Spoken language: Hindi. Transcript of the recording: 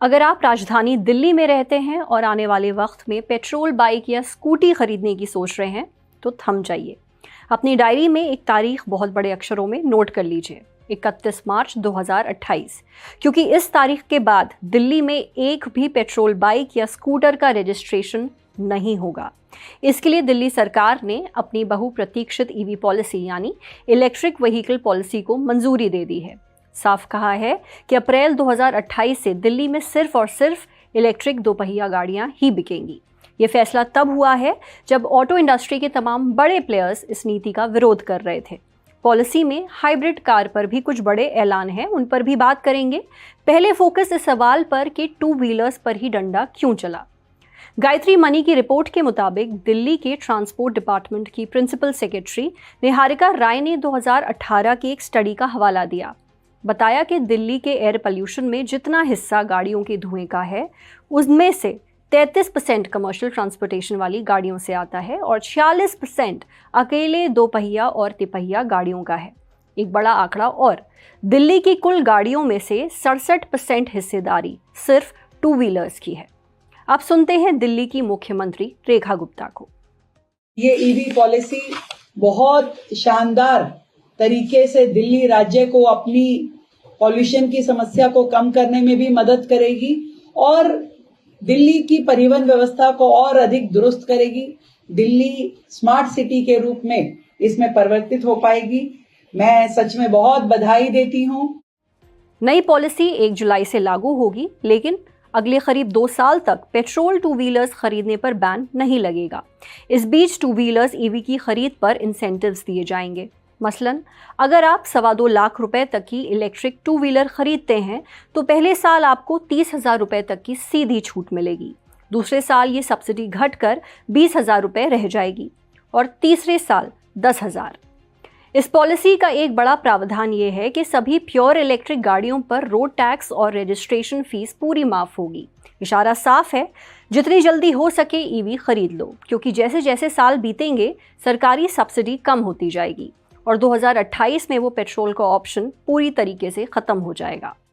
अगर आप राजधानी दिल्ली में रहते हैं और आने वाले वक्त में पेट्रोल बाइक या स्कूटी खरीदने की सोच रहे हैं तो थम जाइए। अपनी डायरी में एक तारीख बहुत बड़े अक्षरों में नोट कर लीजिए, 31 मार्च 2028, क्योंकि इस तारीख के बाद दिल्ली में एक भी पेट्रोल बाइक या स्कूटर का रजिस्ट्रेशन नहीं होगा। इसके लिए दिल्ली सरकार ने अपनी बहुप्रतीक्षित ईवी पॉलिसी यानी इलेक्ट्रिक व्हीकल पॉलिसी को मंजूरी दे दी है। साफ कहा है कि अप्रैल 2028 से दिल्ली में सिर्फ और सिर्फ इलेक्ट्रिक दोपहिया गाड़ियां ही बिकेंगी। ये फैसला तब हुआ है जब ऑटो इंडस्ट्री के तमाम बड़े प्लेयर्स इस नीति का विरोध कर रहे थे। पॉलिसी में हाइब्रिड कार पर भी कुछ बड़े ऐलान हैं, उन पर भी बात करेंगे। पहले फोकस इस सवाल पर कि टू व्हीलर्स पर ही डंडा क्यों चला। गायत्री मनी की रिपोर्ट के मुताबिक दिल्ली के ट्रांसपोर्ट डिपार्टमेंट की प्रिंसिपल सेक्रेटरी निहारिका राय ने 2018 की एक स्टडी का हवाला दिया। बताया कि दिल्ली के एयर पोल्यूशन में जितना हिस्सा गाड़ियों के धुएं का है, उसमें से 33% कमर्शियल ट्रांसपोर्टेशन वाली गाड़ियों से आता है और 46% अकेले दोपहिया और तिपहिया गाड़ियों का है। एक बड़ा आंकड़ा और, दिल्ली की कुल गाड़ियों में से 67% हिस्सेदारी सिर्फ टू व्हीलर्स की है। अब सुनते हैं दिल्ली की मुख्यमंत्री रेखा गुप्ता को। ये ईवी पॉलिसी बहुत शानदार तरीके से दिल्ली राज्य को अपनी पॉल्यूशन की समस्या को कम करने में भी मदद करेगी और दिल्ली की परिवहन व्यवस्था को और अधिक दुरुस्त करेगी। दिल्ली स्मार्ट सिटी के रूप में इसमें परिवर्तित हो पाएगी। मैं सच में बहुत बधाई देती हूँ। नई पॉलिसी 1 जुलाई से लागू होगी, लेकिन अगले करीब 2 साल तक पेट्रोल टू व्हीलर्स खरीदने पर बैन नहीं लगेगा। इस बीच टू व्हीलर्स ईवी की खरीद पर इंसेंटिव्स दिए जाएंगे। मसलन अगर आप 2.25 लाख रुपए तक की इलेक्ट्रिक टू व्हीलर खरीदते हैं तो पहले साल आपको 30,000 रुपए तक की सीधी छूट मिलेगी। दूसरे साल ये सब्सिडी घटकर 20,000 रुपए रह जाएगी और तीसरे साल 10,000। इस पॉलिसी का एक बड़ा प्रावधान ये है कि सभी प्योर इलेक्ट्रिक गाड़ियों पर रोड टैक्स और रजिस्ट्रेशन फीस पूरी माफ होगी। इशारा साफ है, जितनी जल्दी हो सके ईवी खरीद लो, क्योंकि जैसे जैसे साल बीतेंगे सरकारी सब्सिडी कम होती जाएगी और 2028 में वो पेट्रोल का ऑप्शन पूरी तरीके से खत्म हो जाएगा।